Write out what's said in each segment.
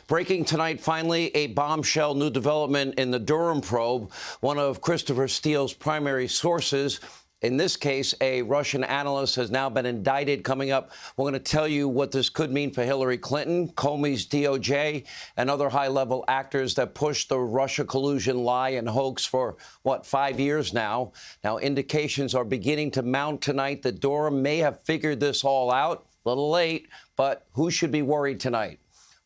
Breaking tonight, finally, a bombshell new development in the Durham probe. One of Christopher Steele's primary sources, in this case, a Russian analyst, has now been indicted. Coming up, we're going to tell you what this could mean for Hillary Clinton, Comey's DOJ, and other high-level actors that pushed the Russia collusion lie and hoax for, 5 years now. Now, indications are beginning to mount tonight that Durham may have figured this all out. A little late, but who should be worried tonight?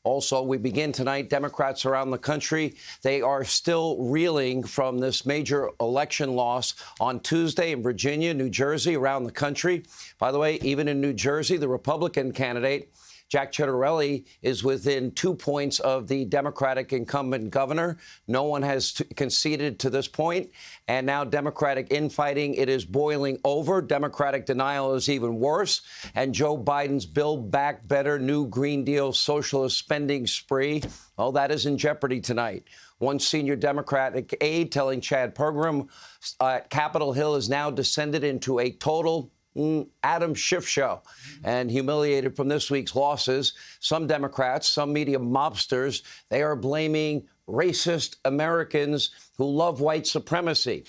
Also, we begin tonight, Democrats around the country, they are still reeling from this major election loss on Tuesday in Virginia, New Jersey, around the country. By the way, even in New Jersey, the Republican candidate, Jack Ciattarelli, is within 2 points of the Democratic incumbent governor. No one has conceded to this point. And now Democratic infighting, it is boiling over. Democratic denial is even worse. And Joe Biden's Build Back Better New Green Deal socialist spending spree, well, that is in jeopardy tonight. One senior Democratic aide telling Chad Pergram Capitol Hill has now descended into a total Adam Schiff show and humiliated from this week's losses. Some Democrats, some media mobsters, they are blaming racist Americans who love white supremacy.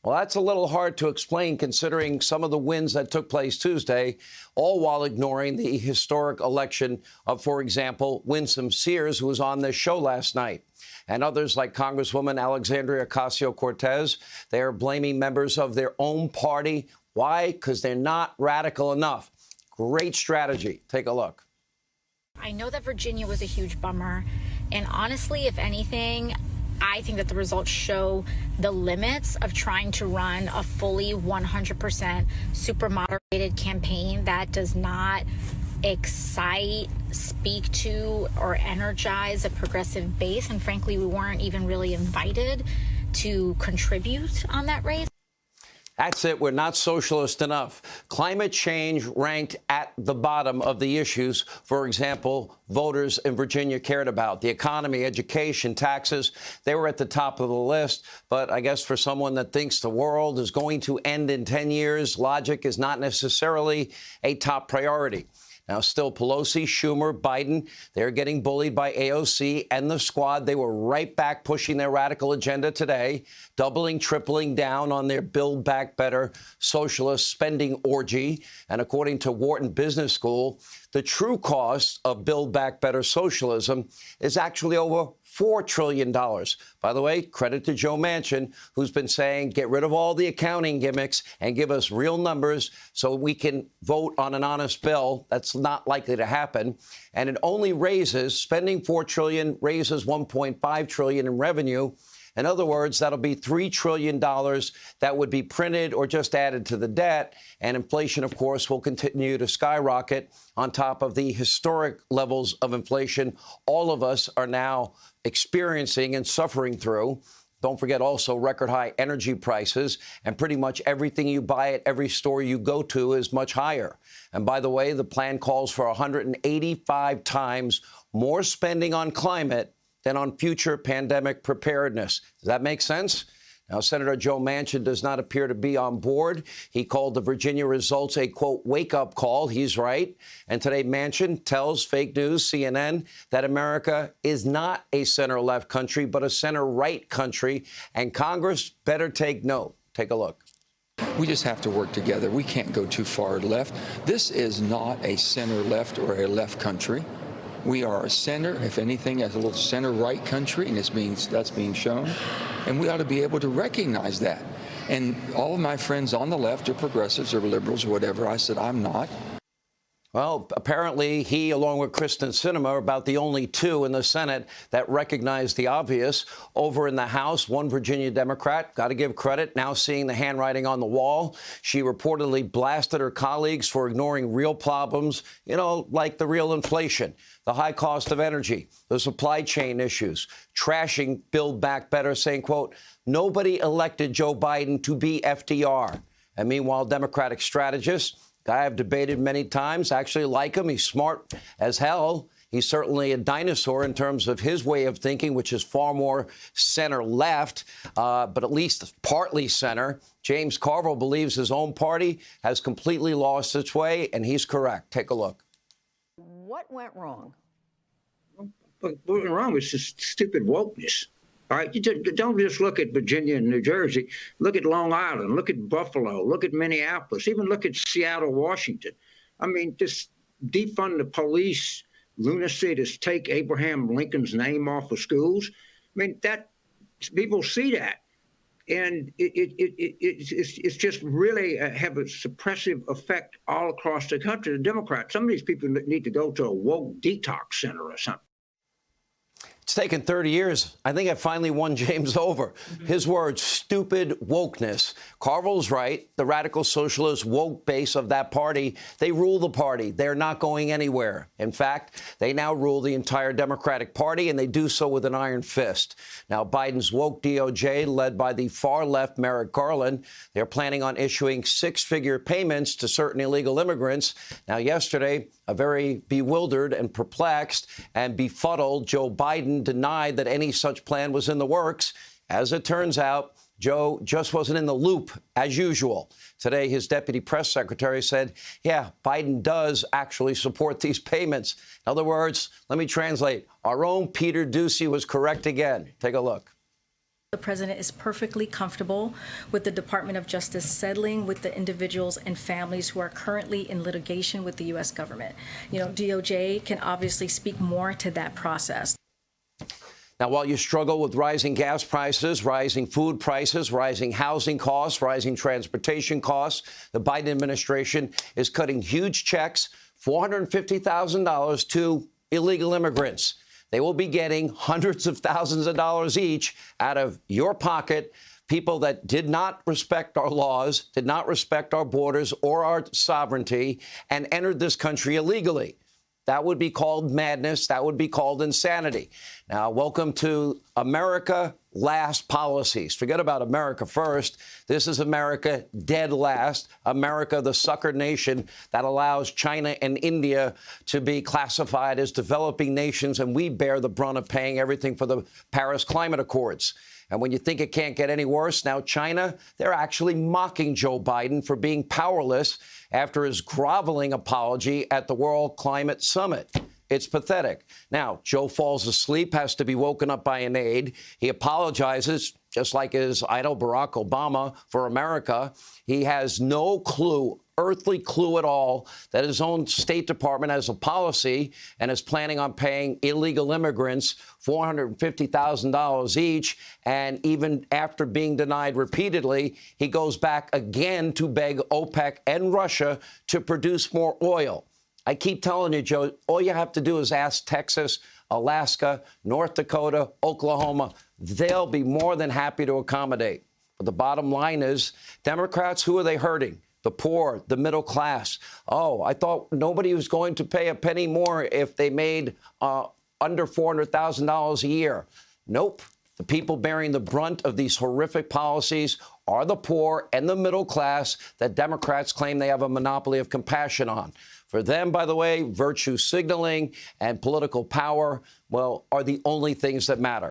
Well, that's a little hard to explain considering some of the wins that took place Tuesday, all while ignoring the historic election of, for example, Winsome Sears, who was on this show last night. And others like Congresswoman Alexandria Ocasio-Cortez, they are blaming members of their own party. Why? Because they're not radical enough. Great strategy. Take a look. I know that Virginia was a huge bummer. And honestly, if anything, I think that the results show the limits of trying to run a fully 100% super moderated campaign that does not excite, speak to, or energize a progressive base. And frankly, we weren't even really invited to contribute on that race. That's it. We're not socialist enough. Climate change ranked at the bottom of the issues, for example, voters in Virginia cared about. The economy, education, taxes, they were at the top of the list. But I guess for someone that thinks the world is going to end in 10 years, logic is not necessarily a top priority. Now, still, Pelosi, Schumer, Biden, they're getting bullied by AOC and the squad. They were right back pushing their radical agenda today, doubling, tripling down on their Build Back Better socialist spending orgy. And according to Wharton Business School, the true cost of Build Back Better socialism is actually over $4 trillion. By the way, credit to Joe Manchin, who's been saying, get rid of all the accounting gimmicks and give us real numbers so we can vote on an honest bill. That's not likely to happen. And it only raises, spending $4 trillion raises $1.5 trillion in revenue. In other words, that'll be $3 trillion that would be printed or just added to the debt. And inflation, of course, will continue to skyrocket on top of the historic levels of inflation all of us are now experiencing and suffering through. Don't forget also record high energy prices, and pretty much everything you buy at every store you go to is much higher. And by the way, the plan calls for 185 times more spending on climate than on future pandemic preparedness. Does that make sense? Now, Senator Joe Manchin does not appear to be on board. He called the Virginia results a, quote, wake-up call. He's right. And today, Manchin tells fake news, CNN, that America is not a center-left country, but a center-right country. And Congress better take note. Take a look. We just have to work together. We can't go too far left. This is not a center-left or a left country. We are a center, if anything, as a little center-right country, and that's being shown. And we ought to be able to recognize that. And all of my friends on the left are progressives or liberals or whatever. I said, I'm not. Well, apparently he, along with Kristen Sinema, are about the only two in the Senate that recognize the obvious. Over in the House, one Virginia Democrat, got to give credit, now seeing the handwriting on the wall. She reportedly blasted her colleagues for ignoring real problems, like the real inflation, the high cost of energy, the supply chain issues, trashing Build Back Better, saying, quote, nobody elected Joe Biden to be FDR. And meanwhile, Democratic strategists, guy I've debated many times, actually like him. He's smart as hell. He's certainly a dinosaur in terms of his way of thinking, which is far more center-left, but at least partly center. James Carville believes his own party has completely lost its way, and he's correct. Take a look. What went wrong? What's wrong with this stupid wokeness? All right, don't just look at Virginia and New Jersey. Look at Long Island. Look at Buffalo. Look at Minneapolis. Even look at Seattle, Washington. I mean, just defund the police, lunacy to take Abraham Lincoln's name off of schools. I mean, that people see that, and it's just really have a suppressive effect all across the country. The Democrats, some of these people need to go to a woke detox center or something. It's taken 30 years. I think I finally won James over. His words, stupid wokeness. Carville's right. The radical socialist woke base of that party, they rule the party. They're not going anywhere. In fact, they now rule the entire Democratic Party, and they do so with an iron fist. Now, Biden's woke DOJ, led by the far-left Merrick Garland, they're planning on issuing six-figure payments to certain illegal immigrants. Now, yesterday, a very bewildered and perplexed and befuddled Joe Biden denied that any such plan was in the works. As it turns out, Joe just wasn't in the loop, as usual. Today, his deputy press secretary said, yeah, Biden does actually support these payments. In other words, let me translate. Our own Peter Doocy was correct again. Take a look. The president is perfectly comfortable with the Department of Justice settling with the individuals and families who are currently in litigation with the U.S. government. You know, DOJ can obviously speak more to that process. Now, while you struggle with rising gas prices, rising food prices, rising housing costs, rising transportation costs, the Biden administration is cutting huge checks, $450,000 to illegal immigrants. They will be getting hundreds of thousands of dollars each out of your pocket. People that did not respect our laws, did not respect our borders or our sovereignty, and entered this country illegally. That would be called madness. That would be called insanity. Now, welcome to America Last policies. Forget about America first. This is America dead last. America, the sucker nation that allows China and India to be classified as developing nations, and we bear the brunt of paying everything for the Paris Climate Accords. And when you think it can't get any worse, now China, they're actually mocking Joe Biden for being powerless after his groveling apology at the World Climate Summit. It's pathetic. Now, Joe falls asleep, has to be woken up by an aide. He apologizes, just like his idol Barack Obama, for America. He has no clue, earthly clue at all, that his own State Department has a policy and is planning on paying illegal immigrants $450,000 each. And even after being denied repeatedly, he goes back again to beg OPEC and Russia to produce more oil. I keep telling you, Joe, all you have to do is ask Texas, Alaska, North Dakota, Oklahoma. They'll be more than happy to accommodate. But the bottom line is, Democrats, who are they hurting? The poor, the middle class. Oh, I thought nobody was going to pay a penny more if they made under $400,000 a year. Nope. The people bearing the brunt of these horrific policies are the poor and the middle class that Democrats claim they have a monopoly of compassion on. For them, by the way, virtue signaling and political power, well, are the only things that matter.